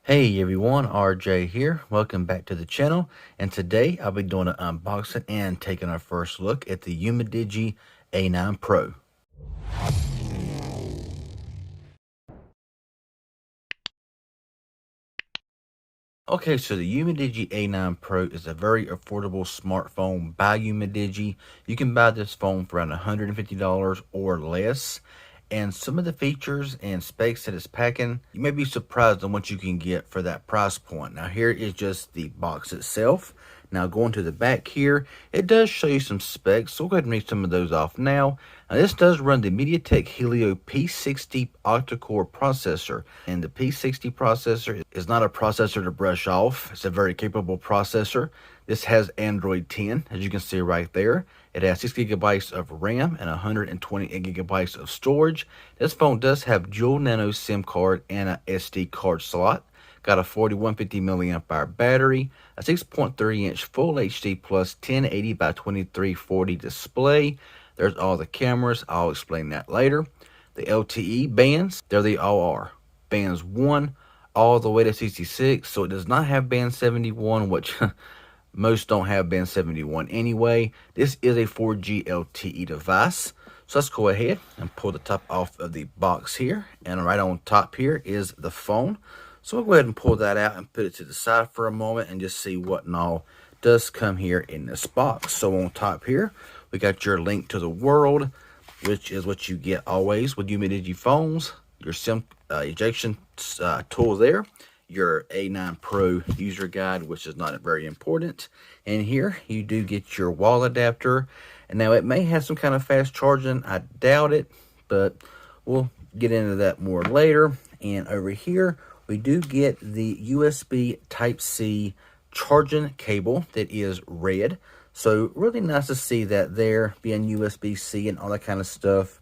Hey everyone, RJ here. Welcome back to the channel. And today I'll be doing an unboxing and taking our first look at the Umidigi A9 Pro. Okay, so the Umidigi A9 Pro is a very affordable smartphone by Umidigi. You can buy this phone for around $150 or less. And some of the features and specs that it's packing, you may be surprised on what you can get for that price point. Now here is just the box itself. Now going to the back here, it does show you some specs, so we'll go ahead and read some of those off now. Now this does run the MediaTek Helio P60 octa-core processor, and the P60 processor is not a processor to brush off. It's a very capable processor. This has Android 10, as you can see right there. It has 6 gigabytes of RAM and 128 gigabytes of storage. This phone does have dual nano SIM card and a SD card slot. Got a 4150 milliamp hour battery, a 6.3-inch Full HD plus 1080 by 2340 display. There's all the cameras. I'll explain that later. The LTE bands, there they all are. Bands 1 all the way to 66, so it does not have band 71, which most don't have band 71 anyway. This is a 4G LTE device. So let's go ahead and pull the top off of the box here. And right on top here is the phone. So we'll go ahead and pull that out and put it to the side for a moment and just see what and all does come here in this box. So on top here, we got your link to the world, which is what you get always with Umidigi phones. Your SIM ejection tool there. Your A9 Pro user guide, which is not very important. And here you do get your wall adapter. And now it may have some kind of fast charging. I doubt it, but we'll get into that more later. And over here, we do get the USB Type-C charging cable that is red. So really nice to see that there, being USB-C and all that kind of stuff,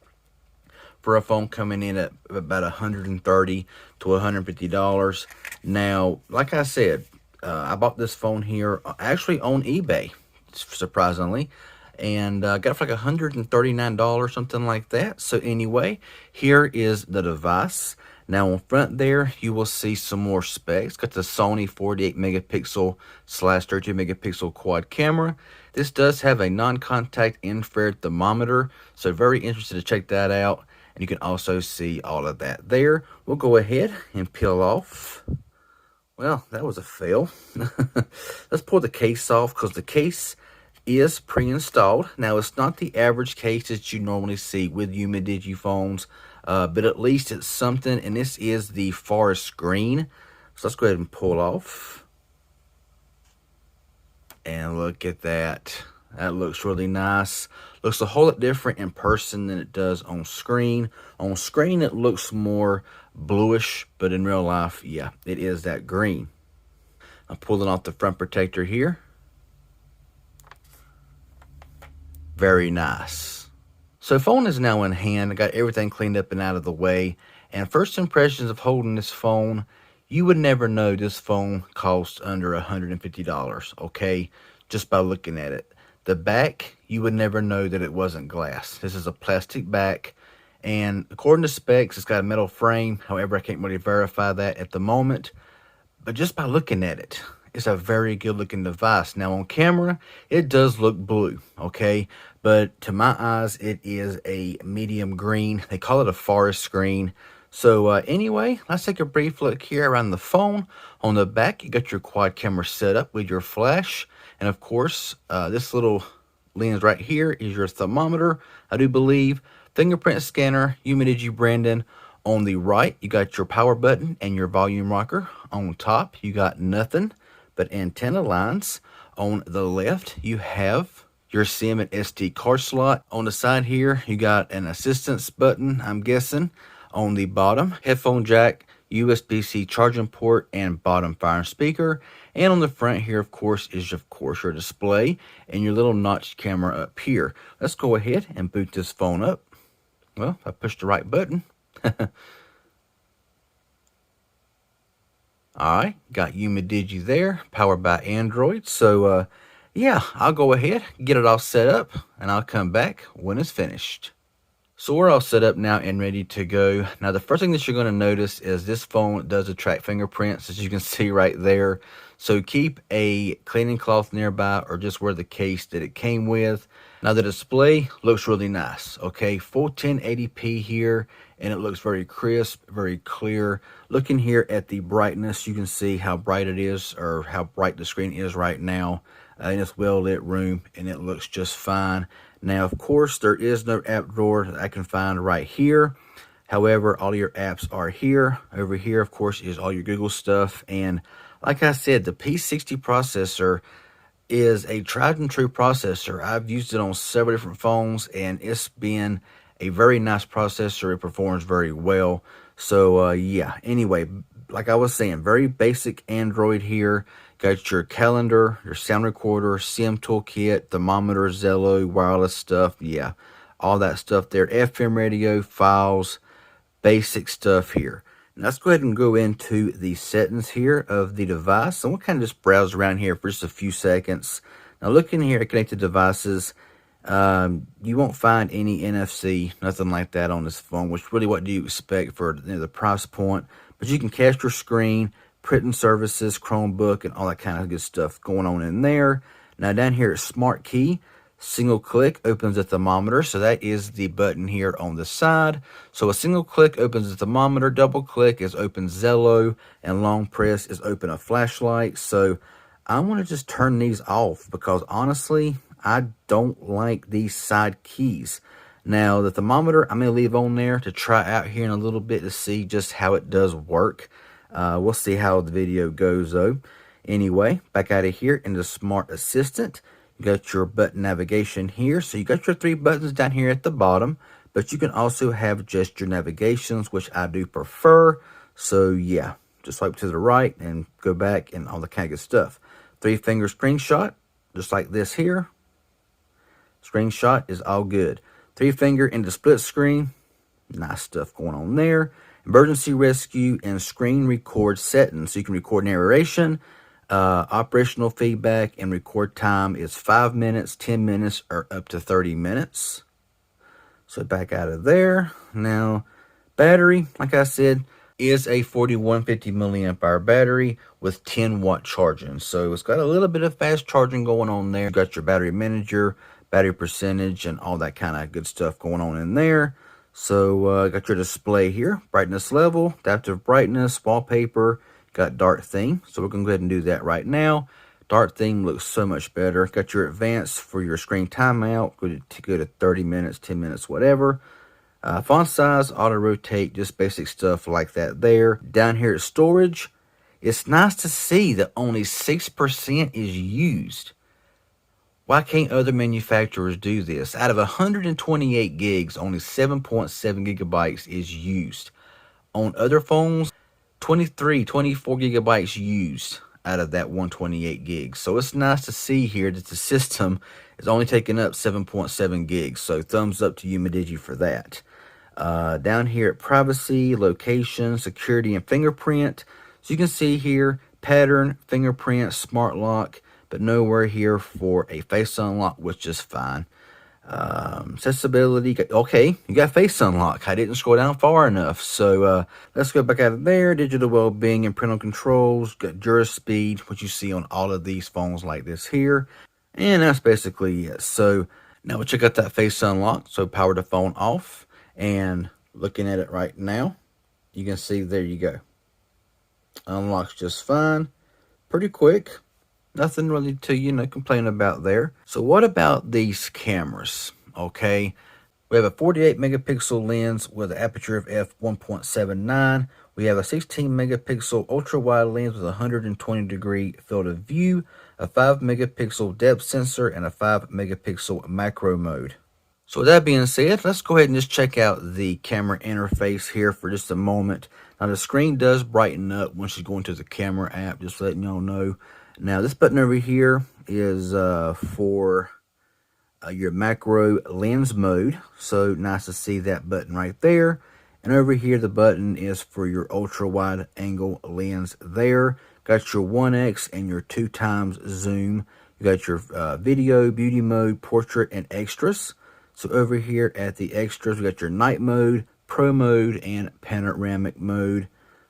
for a phone coming in at about $130 to $150. Now, like I said, I bought this phone here actually on eBay, surprisingly, and got it for like $139, something like that. So anyway, here is the device. Now on front there, you will see some more specs. Got the Sony 48 megapixel / 32 megapixel quad camera. This does have a non-contact infrared thermometer, so very interested to check that out. And you can also see all of that there. We'll go ahead and peel off. Well, that was a fail. Let's pull the case off because the case is pre-installed. Now, it's not the average case that you normally see with Umidigi phones, but at least it's something. And this is the forest green. So let's go ahead and pull off. And look at that. That looks really nice. Looks a whole lot different in person than it does on screen. On screen, it looks more bluish, but in real life, yeah, it is that green. I'm pulling off the front protector here. Very nice. So phone is now in hand. I got everything cleaned up and out of the way. And first impressions of holding this phone, you would never know this phone costs under $150, okay? Just by looking at it. The back, you would never know that it wasn't glass. This is a plastic back, and according to specs, it's got a metal frame. However, I can't really verify that at the moment, but just by looking at it, it's a very good looking device. Now on camera, it does look blue, okay? But to my eyes, it is a medium green. They call it a forest green. So anyway, let's take a brief look here around the phone. On the back, you got your quad camera set up with your flash. And of course, this little lens right here is your thermometer, I do believe. Fingerprint scanner, Umidigi branding. On the right, you got your power button and your volume rocker. On top, you got nothing but antenna lines. On the left, you have your SIM and SD card slot. On the side here, you got an assistance button, I'm guessing. On the bottom, headphone jack, USB-C charging port, and bottom fire speaker. And on the front here, of course, is your display and your little notch camera up here. Let's go ahead and boot this phone up. Well, I pushed the right button. Alright, got Umidigi there, powered by Android. So, yeah, I'll go ahead, get it all set up, and I'll come back when it's finished. So we're all set up now and ready to go. Now the first thing that you're going to notice is this phone does attract fingerprints, as you can see right there. So keep a cleaning cloth nearby or just wear the case that it came with. Now the display looks really nice, okay? Full 1080p here, and it looks very crisp, very clear. Looking here at the brightness, you can see how bright it is, or how bright the screen is right now in this well-lit room, and it looks just fine. Now, of course, there is no app drawer that I can find right here. However, all your apps are here. Over here, of course, is all your Google stuff. And like I said, the P60 processor is a tried and true processor. I've used it on several different phones, and it's been a very nice processor. It performs very well. So, yeah. Anyway, like I was saying, very basic Android here. Got your calendar, your sound recorder, SIM toolkit, thermometer, Zello, wireless stuff. Yeah, all that stuff there. FM radio, files, basic stuff here. Now let's go ahead and go into the settings here of the device. And we'll kind of just browse around here for just a few seconds. Now looking here at connected devices, you won't find any NFC, nothing like that on this phone, which really what do you expect for the price point. But you can cast your screen, printing services, Chromebook, and all that kind of good stuff going on in there. Now down here at Smart Key, single click opens the thermometer. So that is the button here on the side. So a single click opens the thermometer, double click is open Zello, and long press is open a flashlight. So I want to just turn these off because honestly, I don't like these side keys. Now the thermometer I'm going to leave on there to try out here in a little bit to see just how it does work. We'll see how the video goes though. Anyway, back out of here into Smart Assistant. You got your button navigation here. So you got your 3 buttons down here at the bottom, but you can also have just your navigations, which I do prefer. So yeah, just swipe to the right and go back and all the kind of good stuff. 3-finger screenshot, just like this here. Screenshot is all good. 3-finger into split screen. Nice stuff going on there. Emergency rescue and screen record settings. So you can record narration, operational feedback, and record time is 5 minutes, 10 minutes, or up to 30 minutes. So back out of there. Now, battery, like I said, is a 4150 milliamp hour battery with 10 watt charging. So it's got a little bit of fast charging going on there. You got your battery manager, battery percentage, and all that kind of good stuff going on in there. So got your display here, brightness level, adaptive brightness, wallpaper, got dark theme. So we're going to go ahead and do that right now. Dark theme looks so much better. Got your advanced for your screen timeout, go to 30 minutes, 10 minutes, whatever. Font size, auto rotate, just basic stuff like that there. Down here at storage, it's nice to see that only 6% is used. Why can't other manufacturers do this? Out of 128 gigs, only 7.7 gigabytes is used. On other phones, 23, 24 gigabytes used out of that 128 gigs. So it's nice to see here that the system is only taking up 7.7 gigs. So thumbs up to Umidigi for that. Down here at privacy, location, security, and fingerprint. So you can see here, pattern, fingerprint, smart lock, but nowhere here for a face unlock, which is fine. Accessibility, okay, you got face unlock. I didn't scroll down far enough. So let's go back out of there. Digital well-being and parental controls, got Jura speed, which you see on all of these phones like this here. And that's basically it. So now we'll check out that face unlock. So power the phone off, and looking at it right now, you can see there you go. Unlocks just fine, pretty quick. Nothing really to, complain about there. So what about these cameras? Okay, we have a 48 megapixel lens with an aperture of f1.79. We have a 16 megapixel ultra wide lens with a 120 degree field of view, a 5 megapixel depth sensor, and a 5 megapixel macro mode. So with that being said, let's go ahead and just check out the camera interface here for just a moment. Now the screen does brighten up once you go into the camera app, just letting y'all know. Now this button over here is for your macro lens mode. So nice to see that button right there. And over here the button is for your ultra wide angle lens there. Got your 1x and your 2x zoom. You got your video, beauty mode, portrait, and extras. So over here at the extras, we got your night mode, pro mode, and panoramic mode.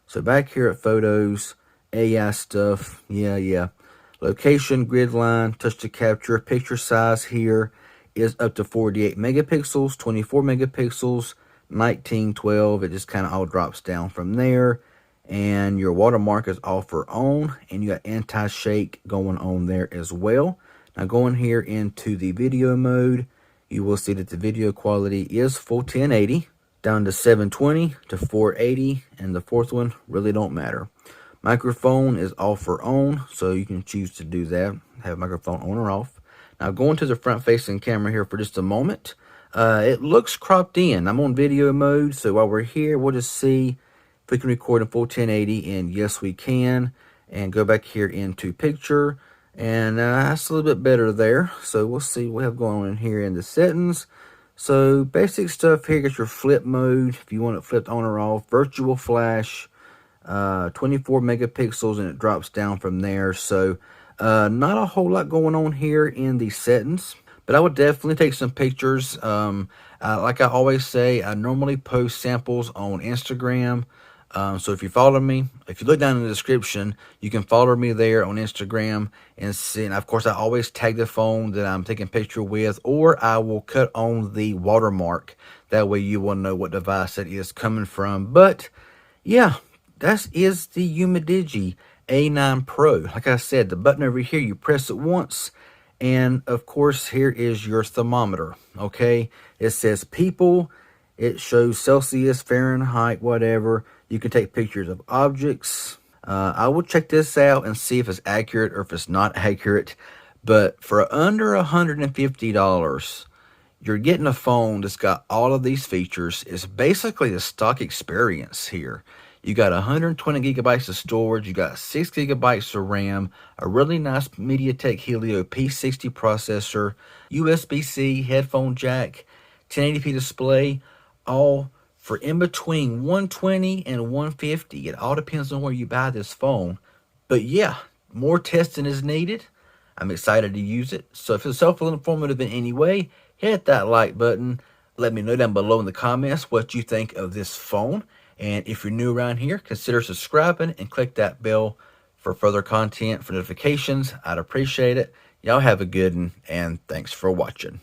So back here at photos, AI stuff, yeah. Location, grid line, touch to capture, picture size here is up to 48 megapixels, 24 megapixels, 19, 12. It just kind of all drops down from there. And your watermark is off or on, and you got anti-shake going on there as well. Now going here into the video mode, you will see that the video quality is full 1080 down to 720 to 480, and the fourth one really don't matter. Microphone is off or on, so you can choose to do that, have microphone on or off. Now going to the front facing camera here for just a moment. It looks cropped in. I'm on video mode, so while we're here, we'll just see if we can record in full 1080, and yes we can. And go back here into picture, and that's a little bit better there. So we'll see what we have going on in here in the settings. So basic stuff here, got your flip mode if you want it flipped on or off, virtual flash, 24 megapixels, and it drops down from there. So not a whole lot going on here in the settings, but I would definitely take some pictures. Like I always say, I normally post samples on Instagram. So if you follow me, if you look down in the description, you can follow me there on Instagram and see. And of course, I always tag the phone that I'm taking a picture with, or I will cut on the watermark. That way you will know what device it is coming from. But yeah, that is the Umidigi A9 Pro. Like I said, the button over here, you press it once, and of course, here is your thermometer. Okay, it says people. It shows Celsius, Fahrenheit, whatever. You can take pictures of objects. I will check this out and see if it's accurate or if it's not accurate. But for under $150, you're getting a phone that's got all of these features. It's basically the stock experience here. You got 120 gigabytes of storage. You got 6 gigabytes of RAM, a really nice MediaTek Helio P60 processor, USB-C, headphone jack, 1080p display, all for in between 120 and 150. It all depends on where you buy this phone. But yeah, more testing is needed. I'm excited to use it. So if it's helpful and informative in any way, hit that like button. Let me know down below in the comments what you think of this phone. And if you're new around here, consider subscribing and click that bell for further content, for notifications. I'd appreciate it. Y'all have a good one, and thanks for watching.